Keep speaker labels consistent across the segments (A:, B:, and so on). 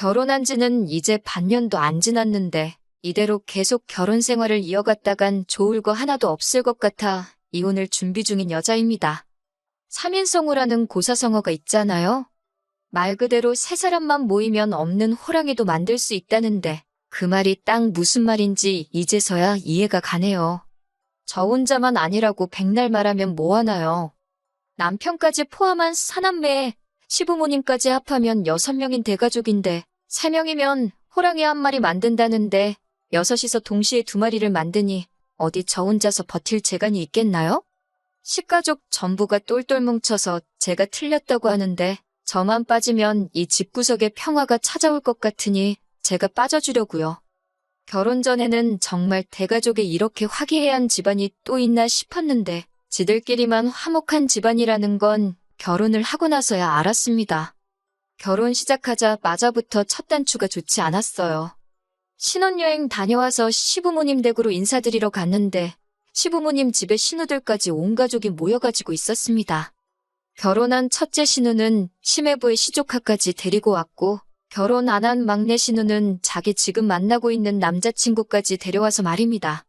A: 결혼한 지는 이제 반년도 안 지났는데 이대로 계속 결혼 생활을 이어갔다간 좋을 거 하나도 없을 것 같아 이혼을 준비 중인 여자입니다. 3인성우라는 고사성어가 있잖아요. 말 그대로 세 사람만 모이면 없는 호랑이도 만들 수 있다는데 그 말이 딱 무슨 말인지 이제서야 이해가 가네요. 저 혼자만 아니라고 백날 말하면 뭐하나요. 남편까지 포함한 사남매에 시부모님까지 합하면 6명인 대가족인데 3명이면 호랑이 한 마리 만든다는데 6이서 동시에 2마리를 만드니 어디 저 혼자서 버틸 재간이 있겠나요? 식가족 전부가 똘똘 뭉쳐서 제가 틀렸다고 하는데 저만 빠지면 이 집구석에 평화가 찾아올 것 같으니 제가 빠져주려고요. 결혼 전에는 정말 대가족에 이렇게 화기애애한 집안이 또 있나 싶었는데 지들끼리만 화목한 집안이라는 건 결혼을 하고 나서야 알았습니다. 결혼 시작하자마자부터 첫 단추가 좋지 않았어요. 신혼여행 다녀와서 시부모님 댁으로 인사드리러 갔는데 시부모님 집에 신우들까지 온 가족이 모여가지고 있었습니다. 결혼한 첫째 신우는 심해부의 시조카까지 데리고 왔고 결혼 안 한 막내 신우는 자기 지금 만나고 있는 남자친구까지 데려와서 말입니다.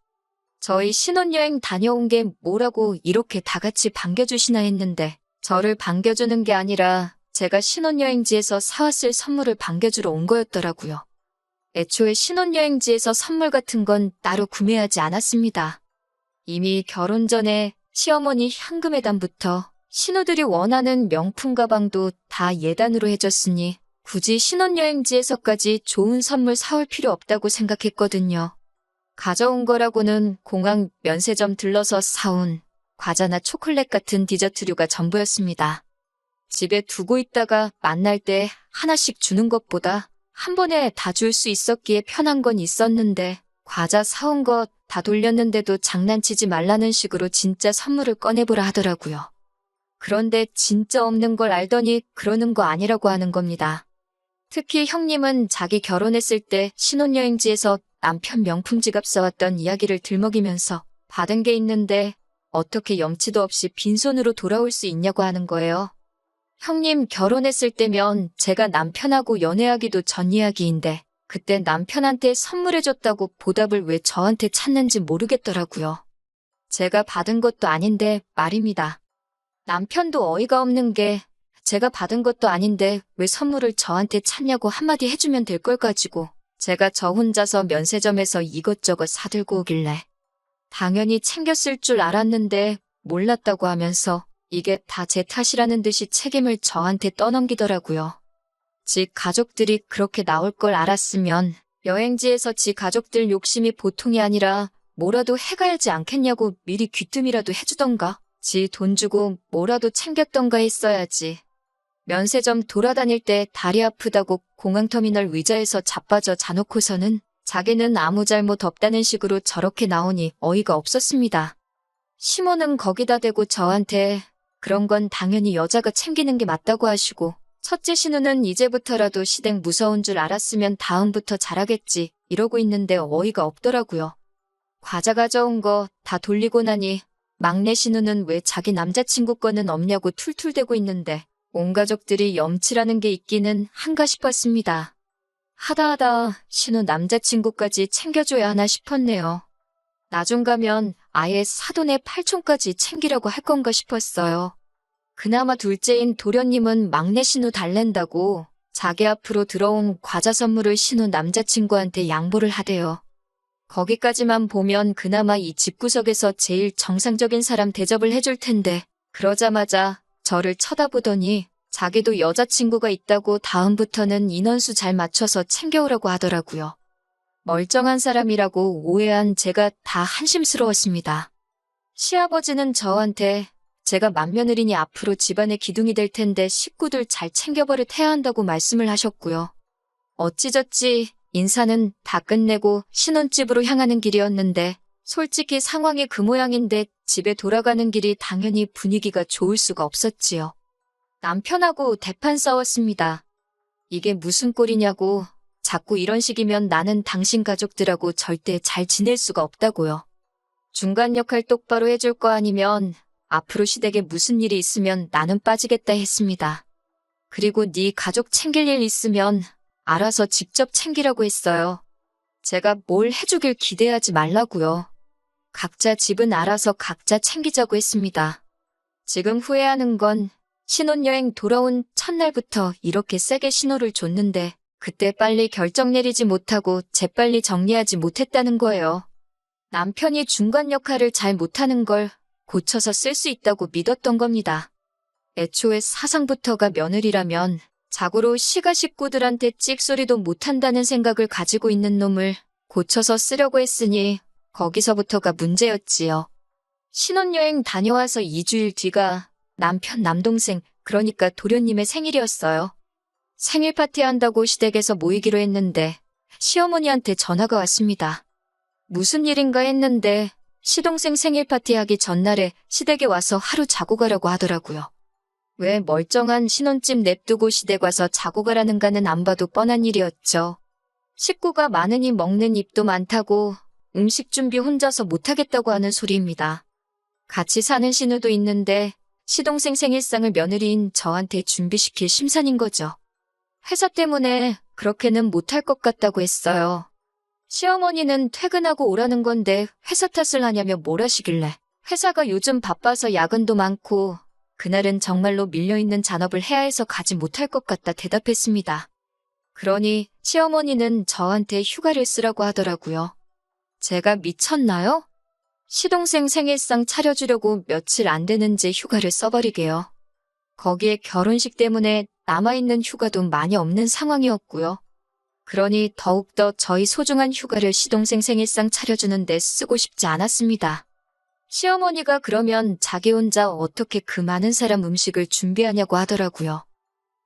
A: 저희 신혼여행 다녀온 게 뭐라고 이렇게 다 같이 반겨주시나 했는데 저를 반겨주는 게 아니라 제가 신혼여행지에서 사왔을 선물을 반겨주러 온 거였더라고요. 애초에 신혼여행지에서 선물 같은 건 따로 구매하지 않았습니다. 이미 결혼 전에 시어머니 현금예단부터 신우들이 원하는 명품 가방도 다 예단으로 해줬으니 굳이 신혼여행지에서까지 좋은 선물 사올 필요 없다고 생각했거든요. 가져온 거라고는 공항 면세점 들러서 사온 과자나 초콜릿 같은 디저트류가 전부였습니다. 집에 두고 있다가 만날 때 하나씩 주는 것보다 한 번에 다 줄 수 있었기에 편한 건 있었는데 과자 사온 거 다 돌렸는데도 장난치지 말라는 식으로 진짜 선물을 꺼내보라 하더라고요. 그런데 진짜 없는 걸 알더니 그러는 거 아니라고 하는 겁니다. 특히 형님은 자기 결혼했을 때 신혼여행지에서 남편 명품 지갑 사왔던 이야기를 들먹이면서 받은 게 있는데 어떻게 염치도 없이 빈손으로 돌아올 수 있냐고 하는 거예요. 형님 결혼했을 때면 제가 남편하고 연애하기도 전 이야기인데 그때 남편한테 선물해줬다고 보답을 왜 저한테 찾는지 모르겠더라고요. 제가 받은 것도 아닌데 말입니다. 남편도 어이가 없는 게 제가 받은 것도 아닌데 왜 선물을 저한테 찾냐고 한마디 해주면 될 걸 가지고 제가 저 혼자서 면세점에서 이것저것 사들고 오길래 당연히 챙겼을 줄 알았는데 몰랐다고 하면서 이게 다 제 탓이라는 듯이 책임을 저한테 떠넘기더라고요. 지 가족들이 그렇게 나올 걸 알았으면 여행지에서 지 가족들 욕심이 보통이 아니라 뭐라도 해가야지 않겠냐고 미리 귀뜸이라도 해주던가 지 돈 주고 뭐라도 챙겼던가 했어야지. 면세점 돌아다닐 때 다리 아프다고 공항터미널 의자에서 자빠져 자놓고서는 자기는 아무 잘못 없다는 식으로 저렇게 나오니 어이가 없었습니다. 시모는 거기다 대고 저한테 그런 건 당연히 여자가 챙기는 게 맞다고 하시고 첫째 신우는 이제부터라도 시댁 무서운 줄 알았으면 다음부터 잘하겠지 이러고 있는데 어이가 없더라고요. 과자 가져온 거 다 돌리고 나니 막내 신우는 왜 자기 남자친구 거는 없냐고 툴툴대고 있는데 온 가족들이 염치라는 게 있기는 한가 싶었습니다. 하다하다 신우 남자친구까지 챙겨줘야 하나 싶었네요. 나중 가면 아예 사돈의 팔촌까지 챙기라고 할 건가 싶었어요. 그나마 둘째인 도련님은 막내 신우 달랜다고 자기 앞으로 들어온 과자 선물을 신우 남자친구한테 양보를 하대요. 거기까지만 보면 그나마 이 집구석에서 제일 정상적인 사람 대접을 해줄 텐데 그러자마자 저를 쳐다보더니 자기도 여자친구가 있다고 다음부터는 인원수 잘 맞춰서 챙겨오라고 하더라고요. 멀쩡한 사람이라고 오해한 제가 다 한심스러웠습니다. 시아버지는 저한테 제가 맏며느리니 앞으로 집안의 기둥이 될 텐데 식구들 잘 챙겨버릇해야 한다고 말씀을 하셨고요. 어찌저찌 인사는 다 끝내고 신혼집으로 향하는 길이었는데 솔직히 상황이 그 모양인데 집에 돌아가는 길이 당연히 분위기가 좋을 수가 없었지요. 남편하고 대판 싸웠습니다. 이게 무슨 꼴이냐고 자꾸 이런 식이면 나는 당신 가족들하고 절대 잘 지낼 수가 없다고요. 중간 역할 똑바로 해줄 거 아니면 앞으로 시댁에 무슨 일이 있으면 나는 빠지겠다 했습니다. 그리고 네 가족 챙길 일 있으면 알아서 직접 챙기라고 했어요. 제가 뭘 해주길 기대하지 말라고요. 각자 집은 알아서 각자 챙기자고 했습니다. 지금 후회하는 건 신혼여행 돌아온 첫날부터 이렇게 세게 신호를 줬는데 그때 빨리 결정 내리지 못하고 재빨리 정리하지 못했다는 거예요. 남편이 중간 역할을 잘 못하는 걸 고쳐서 쓸 수 있다고 믿었던 겁니다. 애초에 사상부터가 며느리라면 자고로 시가 식구들한테 찍소리도 못한다는 생각을 가지고 있는 놈을 고쳐서 쓰려고 했으니 거기서부터가 문제였지요. 신혼여행 다녀와서 2주일 뒤가 남편 남동생 그러니까 도련님의 생일이었어요. 생일 파티 한다고 시댁에서 모이기로 했는데 시어머니한테 전화가 왔습니다. 무슨 일인가 했는데 시동생 생일 파티 하기 전날에 시댁에 와서 하루 자고 가라고 하더라고요. 왜 멀쩡한 신혼집 냅두고 시댁 와서 자고 가라는가는 안 봐도 뻔한 일이었죠. 식구가 많으니 먹는 입도 많다고 음식 준비 혼자서 못하겠다고 하는 소리입니다. 같이 사는 신우도 있는데 시동생 생일상을 며느리인 저한테 준비시킬 심산인 거죠. 회사 때문에 그렇게는 못할 것 같다고 했어요. 시어머니는 퇴근하고 오라는 건데 회사 탓을 하냐며 뭘 하시길래 회사가 요즘 바빠서 야근도 많고 그날은 정말로 밀려있는 잔업을 해야 해서 가지 못할 것 같다 대답했습니다. 그러니 시어머니는 저한테 휴가를 쓰라고 하더라고요. 제가 미쳤나요? 시동생 생일상 차려주려고 며칠 안 되는지 휴가를 써버리게요. 거기에 결혼식 때문에 남아있는 휴가도 많이 없는 상황이었고요. 그러니 더욱더 저희 소중한 휴가를 시동생 생일상 차려주는데 쓰고 싶지 않았습니다. 시어머니가 그러면 자기 혼자 어떻게 그 많은 사람 음식을 준비하냐고 하더라고요.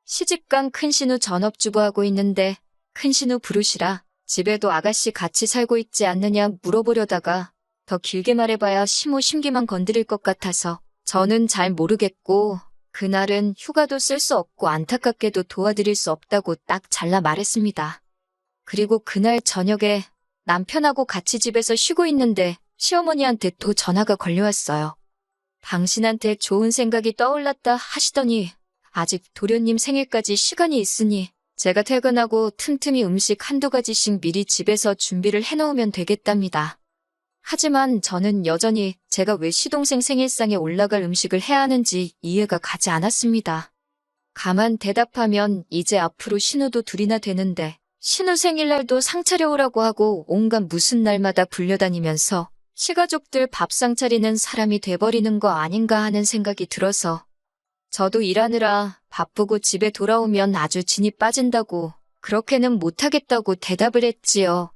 A: 시집간 큰신우 전업주부하고 있는데 큰신우 부르시라 집에도 아가씨 같이 살고 있지 않느냐 물어보려다가 더 길게 말해봐야 시모 심기만 건드릴 것 같아서 저는 잘 모르겠고 그날은 휴가도 쓸 수 없고 안타깝게도 도와드릴 수 없다고 딱 잘라 말했습니다. 그리고 그날 저녁에 남편하고 같이 집에서 쉬고 있는데 시어머니한테 또 전화가 걸려왔어요. 당신한테 좋은 생각이 떠올랐다 하시더니 아직 도련님 생일까지 시간이 있으니 제가 퇴근하고 틈틈이 음식 한두 가지씩 미리 집에서 준비를 해놓으면 되겠답니다. 하지만 저는 여전히 제가 왜 시동생 생일상에 올라갈 음식을 해야 하는지 이해가 가지 않았습니다. 가만 대답하면 이제 앞으로 신우도 둘이나 되는데 신우 생일날도 상 차려오라고 하고 온갖 무슨 날마다 불려다니면서 시가족들 밥상 차리는 사람이 돼버리는 거 아닌가 하는 생각이 들어서 저도 일하느라 바쁘고 집에 돌아오면 아주 진이 빠진다고 그렇게는 못하겠다고 대답을 했지요.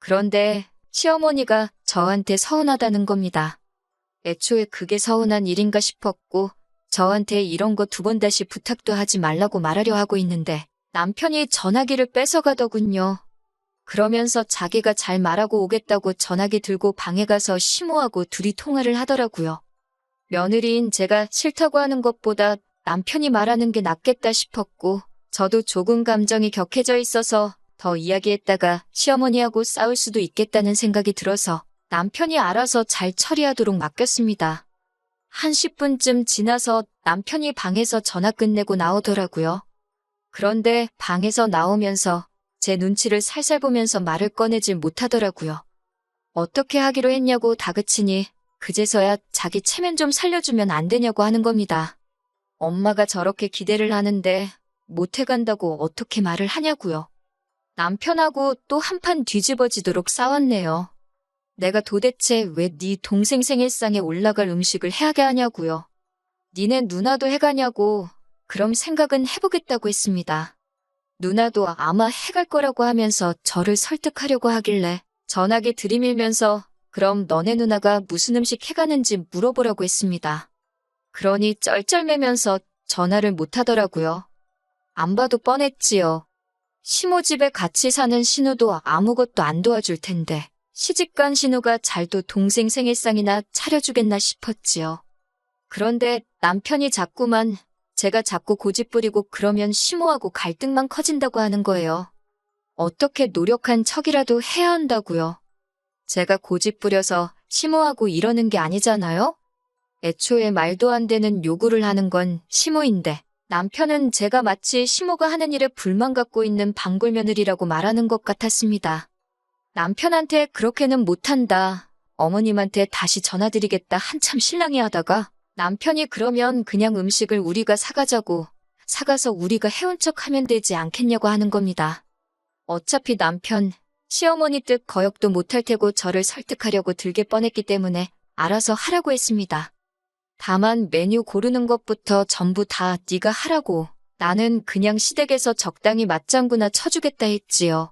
A: 그런데 시어머니가 저한테 서운하다는 겁니다. 애초에 그게 서운한 일인가 싶었고 저한테 이런 거 두 번 다시 부탁도 하지 말라고 말하려 하고 있는데 남편이 전화기를 뺏어가더군요. 그러면서 자기가 잘 말하고 오겠다고 전화기 들고 방에 가서 시모하고 둘이 통화를 하더라고요. 며느리인 제가 싫다고 하는 것보다 남편이 말하는 게 낫겠다 싶었고 저도 조금 감정이 격해져 있어서 더 이야기했다가 시어머니하고 싸울 수도 있겠다는 생각이 들어서 남편이 알아서 잘 처리하도록 맡겼습니다. 한 10분쯤 지나서 남편이 방에서 전화 끝내고 나오더라고요. 그런데 방에서 나오면서 제 눈치를 살살 보면서 말을 꺼내질 못하더라고요. 어떻게 하기로 했냐고 다그치니 그제서야 자기 체면 좀 살려주면 안 되냐고 하는 겁니다. 엄마가 저렇게 기대를 하는데 못해간다고 어떻게 말을 하냐고요. 남편하고 또 한판 뒤집어지도록 싸웠네요. 내가 도대체 왜 네 동생 생일상에 올라갈 음식을 해야게 하냐고요. 니네 누나도 해가냐고 그럼 생각은 해보겠다고 했습니다. 누나도 아마 해갈 거라고 하면서 저를 설득하려고 하길래 전화기 들이밀면서 그럼 너네 누나가 무슨 음식 해가는지 물어보라고 했습니다. 그러니 쩔쩔매면서 전화를 못하더라고요. 안 봐도 뻔했지요. 시모 집에 같이 사는 신우도 아무것도 안 도와줄 텐데 시집간 신우가 잘도 동생 생일상이나 차려주겠나 싶었지요. 그런데 남편이 자꾸만 제가 자꾸 고집부리고 그러면 시모하고 갈등만 커진다고 하는 거예요. 어떻게 노력한 척이라도 해야 한다고요. 제가 고집부려서 시모하고 이러는 게 아니잖아요? 애초에 말도 안 되는 요구를 하는 건 시모인데 남편은 제가 마치 시모가 하는 일에 불만 갖고 있는 방골 며느리라고 말하는 것 같았습니다. 남편한테 그렇게는 못한다. 어머님한테 다시 전화드리겠다 한참 실랑이 하다가 남편이 그러면 그냥 음식을 우리가 사가자고 사가서 우리가 해온 척 하면 되지 않겠냐고 하는 겁니다. 어차피 남편, 시어머니 뜻 거역도 못할 테고 저를 설득하려고 들게 뻔했기 때문에 알아서 하라고 했습니다. 다만 메뉴 고르는 것부터 전부 다 네가 하라고 나는 그냥 시댁에서 적당히 맞장구나 쳐주겠다 했지요.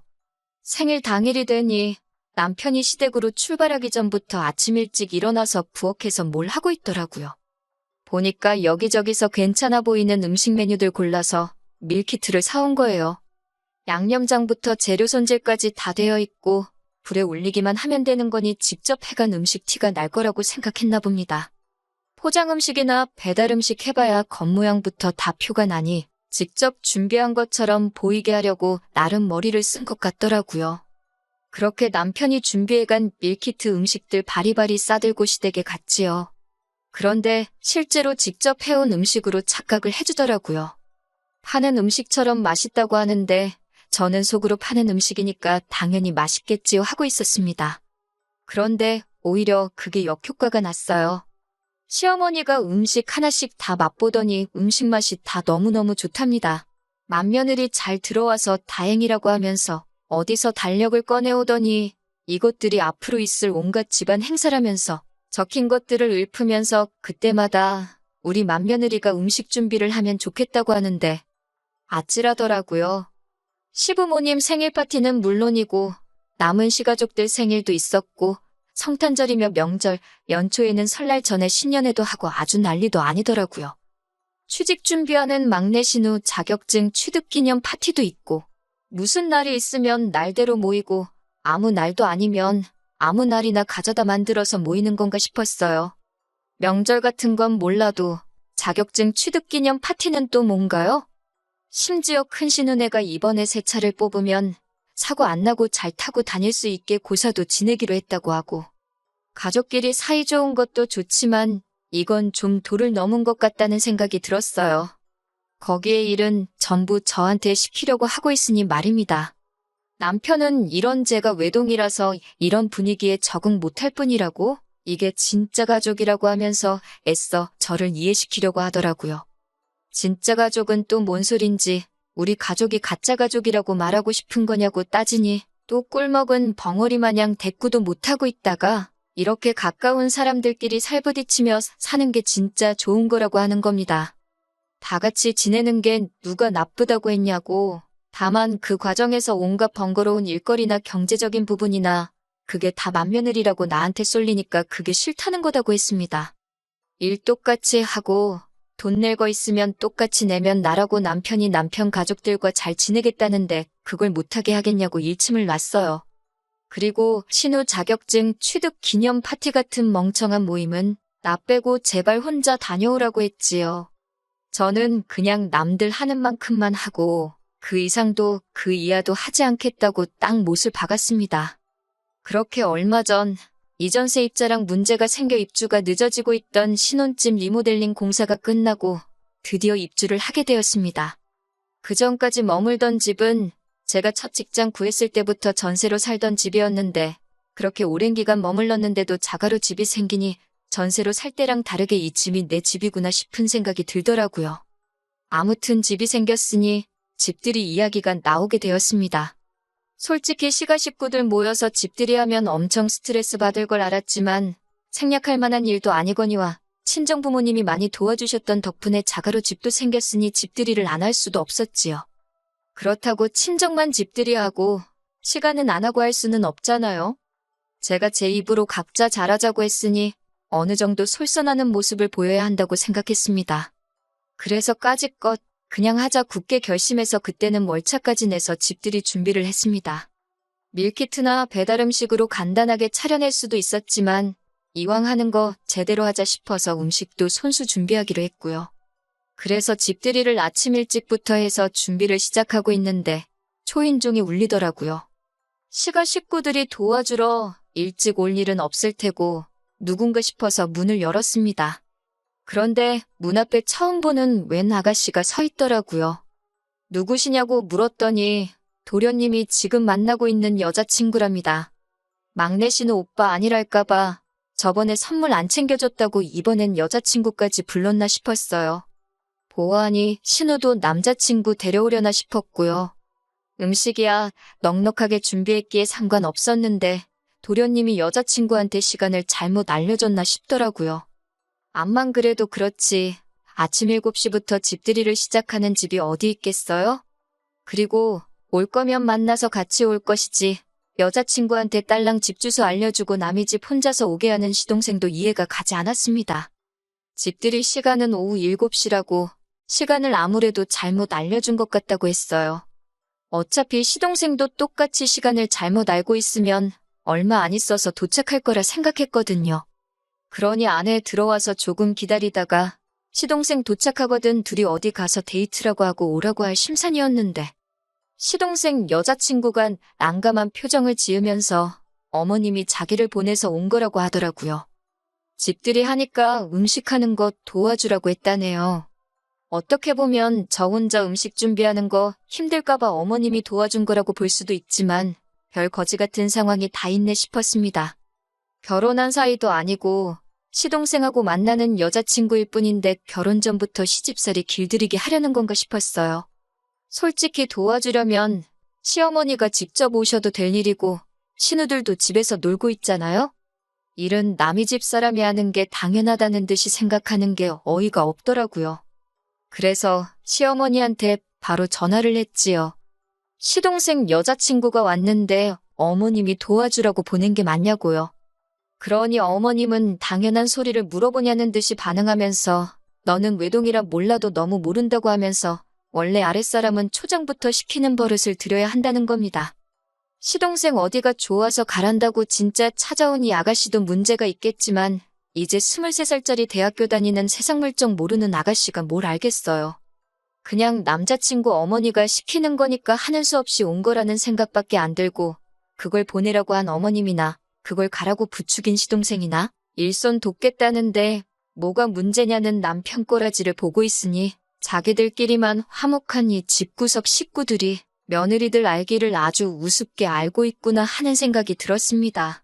A: 생일 당일이 되니 남편이 시댁으로 출발하기 전부터 아침 일찍 일어나서 부엌에서 뭘 하고 있더라고요. 보니까 여기저기서 괜찮아 보이는 음식 메뉴들 골라서 밀키트를 사온 거예요. 양념장부터 재료 손질까지 다 되어 있고 불에 올리기만 하면 되는 거니 직접 해간 음식 티가 날 거라고 생각했나 봅니다. 포장 음식이나 배달 음식 해봐야 겉모양부터 다 표가 나니 직접 준비한 것처럼 보이게 하려고 나름 머리를 쓴 것 같더라고요. 그렇게 남편이 준비해간 밀키트 음식들 바리바리 싸들고 시댁에 갔지요. 그런데 실제로 직접 해온 음식으로 착각을 해주더라고요. 파는 음식처럼 맛있다고 하는데 저는 속으로 파는 음식이니까 당연히 맛있겠지요 하고 있었습니다. 그런데 오히려 그게 역효과가 났어요. 시어머니가 음식 하나씩 다 맛보더니 음식 맛이 다 너무너무 좋답니다. 맏며느리 잘 들어와서 다행이라고 하면서 어디서 달력을 꺼내오더니 이것들이 앞으로 있을 온갖 집안 행사라면서 적힌 것들을 읊으면서 그때마다 우리 맏며느리가 음식 준비를 하면 좋겠다고 하는데 아찔하더라고요. 시부모님 생일 파티는 물론이고 남은 시가족들 생일도 있었고 성탄절이며 명절, 연초에는 설날 전에 신년회도 하고 아주 난리도 아니더라고요. 취직 준비하는 막내 신우 자격증 취득기념 파티도 있고 무슨 날이 있으면 날대로 모이고 아무 날도 아니면 아무 날이나 가져다 만들어서 모이는 건가 싶었어요. 명절 같은 건 몰라도 자격증 취득기념 파티는 또 뭔가요? 심지어 큰 신우네가 이번에 새 차를 뽑으면 사고 안 나고 잘 타고 다닐 수 있게 고사도 지내기로 했다고 하고 가족끼리 사이 좋은 것도 좋지만 이건 좀 도를 넘은 것 같다는 생각이 들었어요. 거기에 일은 전부 저한테 시키려고 하고 있으니 말입니다. 남편은 이런 제가 외동이라서 이런 분위기에 적응 못할 뿐이라고 이게 진짜 가족이라고 하면서 애써 저를 이해시키려고 하더라고요. 진짜 가족은 또 뭔 소린지 우리 가족이 가짜 가족이라고 말하고 싶은 거냐고 따지니 또 꿀먹은 벙어리 마냥 대꾸도 못하고 있다가 이렇게 가까운 사람들끼리 살부딪히며 사는 게 진짜 좋은 거라고 하는 겁니다. 다 같이 지내는 게 누가 나쁘다고 했냐고. 다만 그 과정에서 온갖 번거로운 일거리나 경제적인 부분이나 그게 다 맏며느리라고 나한테 쏠리니까 그게 싫다는 거다고 했습니다. 일 똑같이 하고 돈 낼 거 있으면 똑같이 내면 나라고 남편이 남편 가족들과 잘 지내겠다는데 그걸 못하게 하겠냐고 일침을 놨어요. 그리고 신우 자격증 취득 기념 파티 같은 멍청한 모임은 나 빼고 제발 혼자 다녀오라고 했지요. 저는 그냥 남들 하는 만큼만 하고 그 이상도 그 이하도 하지 않겠다고 딱 못을 박았습니다. 그렇게 얼마 전 이전 세입자랑 문제가 생겨 입주가 늦어지고 있던 신혼집 리모델링 공사가 끝나고 드디어 입주를 하게 되었습니다. 그전까지 머물던 집은 제가 첫 직장 구했을 때부터 전세로 살던 집이었는데 그렇게 오랜 기간 머물렀는데도 자가로 집이 생기니 전세로 살 때랑 다르게 이 집이 내 집이구나 싶은 생각이 들더라고요. 아무튼 집이 생겼으니 집들이 이야기가 나오게 되었습니다. 솔직히 시가 식구들 모여서 집들이 하면 엄청 스트레스 받을 걸 알았지만 생략할 만한 일도 아니거니와 친정부모님이 많이 도와주셨던 덕분에 자가로 집도 생겼으니 집들이를 안 할 수도 없었지요. 그렇다고 친정만 집들이하고 시가는 안 하고 할 수는 없잖아요. 제가 제 입으로 각자 잘하자고 했으니 어느 정도 솔선하는 모습을 보여야 한다고 생각했습니다. 그래서 까짓것 그냥 하자 굳게 결심해서 그때는 월차까지 내서 집들이 준비를 했습니다. 밀키트나 배달 음식으로 간단하게 차려낼 수도 있었지만 이왕 하는 거 제대로 하자 싶어서 음식도 손수 준비하기로 했고요. 그래서 집들이를 아침 일찍부터 해서 준비를 시작하고 있는데 초인종이 울리더라고요. 시가 식구들이 도와주러 일찍 올 일은 없을 테고 누군가 싶어서 문을 열었습니다. 그런데 문 앞에 처음 보는 웬 아가씨가 서 있더라고요. 누구시냐고 물었더니 도련님이 지금 만나고 있는 여자친구랍니다. 막내 씨는 오빠 아니랄까봐 저번에 선물 안 챙겨줬다고 이번엔 여자친구까지 불렀나 싶었어요. 보아하니 신우도 남자친구 데려오려나 싶었고요. 음식이야 넉넉하게 준비했기에 상관없었는데 도련님이 여자친구한테 시간을 잘못 알려줬나 싶더라고요. 암만 그래도 그렇지 아침 7시부터 집들이를 시작하는 집이 어디 있겠어요? 그리고 올 거면 만나서 같이 올 것이지 여자친구한테 딸랑 집 주소 알려주고 남의 집 혼자서 오게 하는 시동생도 이해가 가지 않았습니다. 집들이 시간은 오후 7시라고 시간을 아무래도 잘못 알려준 것 같다고 했어요. 어차피 시동생도 똑같이 시간을 잘못 알고 있으면 얼마 안 있어서 도착할 거라 생각했거든요. 그러니 안에 들어와서 조금 기다리다가 시동생 도착하거든 둘이 어디 가서 데이트라고 하고 오라고 할 심산이었는데 시동생 여자친구가 난감한 표정을 지으면서 어머님이 자기를 보내서 온 거라고 하더라고요. 집들이 하니까 음식하는 거 도와주라고 했다네요. 어떻게 보면 저 혼자 음식 준비하는 거 힘들까봐 어머님이 도와준 거라고 볼 수도 있지만 별 거지 같은 상황이 다 있네 싶었습니다. 결혼한 사이도 아니고 시동생하고 만나는 여자친구일 뿐인데 결혼 전부터 시집살이 길들이게 하려는 건가 싶었어요. 솔직히 도와주려면 시어머니가 직접 오셔도 될 일이고 신우들도 집에서 놀고 있잖아요. 일은 남의 집 사람이 하는 게 당연하다는 듯이 생각하는 게 어이가 없더라고요. 그래서 시어머니한테 바로 전화를 했지요. 시동생 여자친구가 왔는데 어머님이 도와주라고 보낸 게 맞냐고요. 그러니 어머님은 당연한 소리를 물어보냐는 듯이 반응하면서 너는 외동이라 몰라도 너무 모른다고 하면서 원래 아랫사람은 초장부터 시키는 버릇을 들여야 한다는 겁니다. 시동생 어디가 좋아서 가란다고 진짜 찾아온 이 아가씨도 문제가 있겠지만 이제 23살짜리 대학교 다니는 세상 물정 모르는 아가씨가 뭘 알겠어요. 그냥 남자친구 어머니가 시키는 거니까 하는 수 없이 온 거라는 생각밖에 안 들고 그걸 보내라고 한 어머님이나 그걸 가라고 부추긴 시동생이나 일손 돕겠다는데 뭐가 문제냐는 남편 꼬라지를 보고 있으니 자기들끼리만 화목한 이 집구석 식구들이 며느리들 알기를 아주 우습게 알고 있구나 하는 생각이 들었습니다.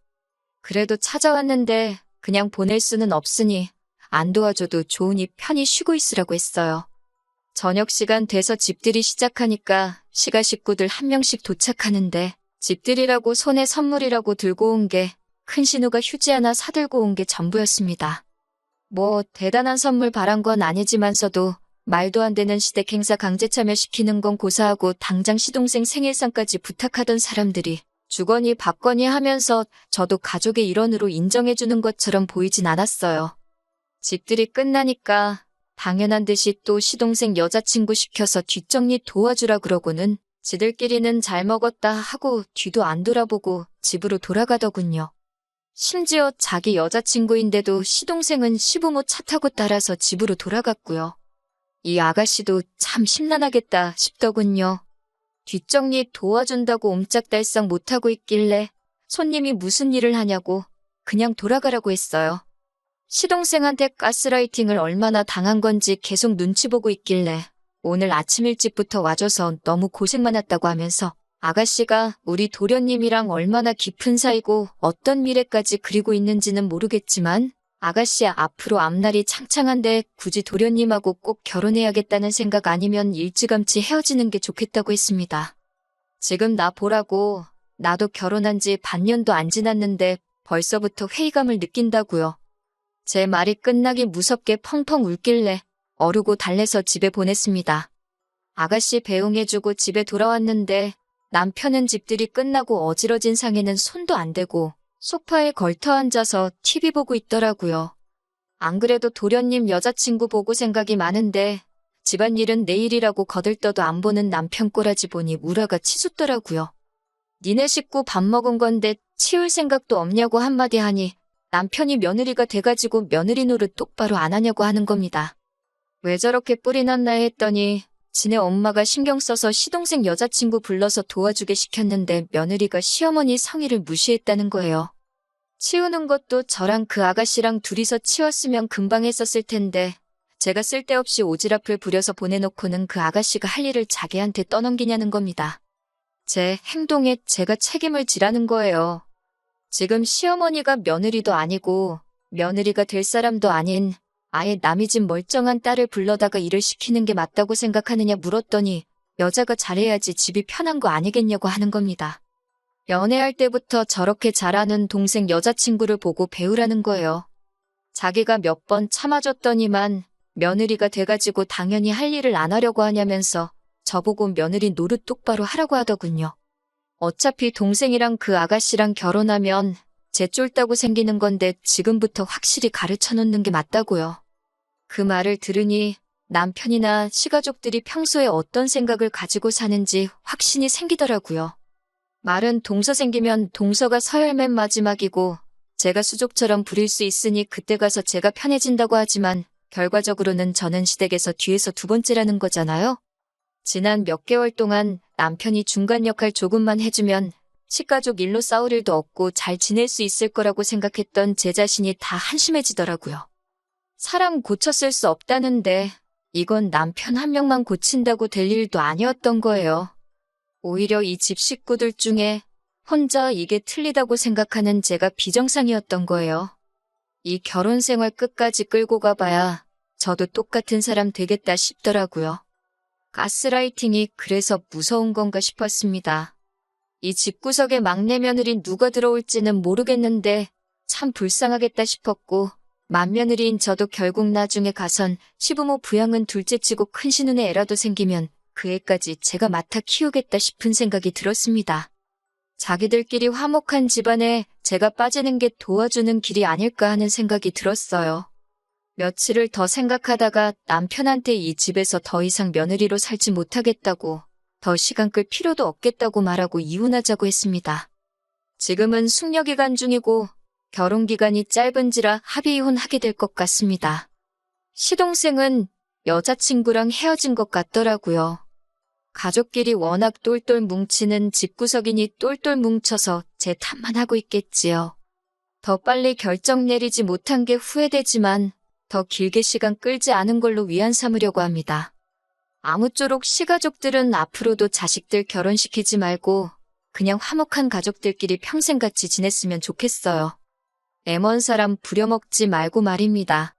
A: 그래도 찾아왔는데 그냥 보낼 수는 없으니 안 도와줘도 좋으니 편히 쉬고 있으라고 했어요. 저녁 시간 돼서 집들이 시작하니까 시가 식구들 한 명씩 도착하는데 집들이라고 손에 선물이라고 들고 온 게 큰 신우가 휴지 하나 사들고 온 게 전부였습니다. 뭐 대단한 선물 바란 건 아니지만서도 말도 안 되는 시댁 행사 강제 참여시키는 건 고사하고 당장 시동생 생일상까지 부탁하던 사람들이 주거니 받거니 하면서 저도 가족의 일원으로 인정해주는 것처럼 보이진 않았어요. 집들이 끝나니까 당연한 듯이 또 시동생 여자친구 시켜서 뒷정리 도와주라 그러고는 지들끼리는 잘 먹었다 하고 뒤도 안 돌아보고 집으로 돌아가더군요. 심지어 자기 여자친구인데도 시동생은 시부모 차 타고 따라서 집으로 돌아갔고요. 이 아가씨도 참 심란하겠다 싶더군요. 뒷정리 도와준다고 옴짝달싹 못하고 있길래 손님이 무슨 일을 하냐고 그냥 돌아가라고 했어요. 시동생한테 가스라이팅을 얼마나 당한 건지 계속 눈치 보고 있길래 오늘 아침 일찍부터 와줘서 너무 고생 많았다고 하면서 아가씨가 우리 도련님이랑 얼마나 깊은 사이고 어떤 미래까지 그리고 있는지는 모르겠지만 아가씨 앞으로 앞날이 창창한데 굳이 도련님하고 꼭 결혼해야겠다는 생각 아니면 일찌감치 헤어지는 게 좋겠다고 했습니다. 지금 나 보라고 나도 결혼한 지 반년도 안 지났는데 벌써부터 회의감을 느낀다고요. 제 말이 끝나기 무섭게 펑펑 울길래 어르고 달래서 집에 보냈습니다. 아가씨 배웅해주고 집에 돌아왔는데 남편은 집들이 끝나고 어지러진 상에는 손도 안 대고 소파에 걸터 앉아서 TV 보고 있더라고요. 안 그래도 도련님 여자친구 보고 생각이 많은데 집안일은 내일이라고 거들떠도 안 보는 남편 꼬라지 보니 우라가 치솟더라고요. 니네 식구 밥 먹은 건데 치울 생각도 없냐고 한마디 하니 남편이 며느리가 돼가지고 며느리 노릇 똑바로 안 하냐고 하는 겁니다. 왜 저렇게 뿔이 났나 했더니 지네 엄마가 신경 써서 시동생 여자친구 불러서 도와주게 시켰는데 며느리가 시어머니 성의를 무시했다는 거예요. 치우는 것도 저랑 그 아가씨랑 둘이서 치웠으면 금방 했었을 텐데 제가 쓸데없이 오지랖을 부려서 보내놓고는 그 아가씨가 할 일을 자기한테 떠넘기냐는 겁니다. 제 행동에 제가 책임을 지라는 거예요. 지금 시어머니가 며느리도 아니고 며느리가 될 사람도 아닌 아예 남의 집 멀쩡한 딸을 불러다가 일을 시키는 게 맞다고 생각하느냐 물었더니 여자가 잘해야지 집이 편한 거 아니겠냐고 하는 겁니다. 연애할 때부터 저렇게 잘하는 동생 여자친구를 보고 배우라는 거예요. 자기가 몇 번 참아줬더니만 며느리가 돼가지고 당연히 할 일을 안 하려고 하냐면서 저보고 며느리 노릇 똑바로 하라고 하더군요. 어차피 동생이랑 그 아가씨랑 결혼하면 제 쫄다고 생기는 건데 지금부터 확실히 가르쳐 놓는 게 맞다고요. 그 말을 들으니 남편이나 시가족들이 평소에 어떤 생각을 가지고 사는지 확신이 생기더라고요. 말은 동서 생기면 동서가 서열 맨 마지막이고 제가 수족처럼 부릴 수 있으니 그때 가서 제가 편해진다고 하지만 결과적으로는 저는 시댁에서 뒤에서 두 번째라는 거잖아요. 지난 몇 개월 동안 남편이 중간 역할 조금만 해주면 시가족 일로 싸울 일도 없고 잘 지낼 수 있을 거라고 생각했던 제 자신이 다 한심해지더라고요. 사람 고쳤을 수 없다는데 이건 남편 한 명만 고친다고 될 일도 아니었던 거예요. 오히려 이 집 식구들 중에 혼자 이게 틀리다고 생각하는 제가 비정상이었던 거예요. 이 결혼 생활 끝까지 끌고 가봐야 저도 똑같은 사람 되겠다 싶더라고요. 가스라이팅이 그래서 무서운 건가 싶었습니다. 이 집구석에 막내 며느리 누가 들어올지는 모르겠는데 참 불쌍하겠다 싶었고 맏며느리인 저도 결국 나중에 가선 시부모 부양은 둘째치고 큰 신혼의 애라도 생기면 그 애까지 제가 맡아 키우겠다 싶은 생각이 들었습니다. 자기들끼리 화목한 집안에 제가 빠지는 게 도와주는 길이 아닐까 하는 생각이 들었어요. 며칠을 더 생각하다가 남편한테 이 집에서 더 이상 며느리로 살지 못하겠다고 더 시간 끌 필요도 없겠다고 말하고 이혼하자고 했습니다. 지금은 숙려기간 중이고 결혼기간이 짧은지라 합의 이혼하게 될 것 같습니다. 시동생은 여자친구랑 헤어진 것 같더라고요. 가족끼리 워낙 똘똘 뭉치는 집구석이니 똘똘 뭉쳐서 제 탓만 하고 있겠지요. 더 빨리 결정 내리지 못한 게 후회되지만 더 길게 시간 끌지 않은 걸로 위안 삼으려고 합니다. 아무쪼록 시가족들은 앞으로도 자식들 결혼시키지 말고 그냥 화목한 가족들끼리 평생 같이 지냈으면 좋겠어요. 애먼 사람 부려먹지 말고 말입니다.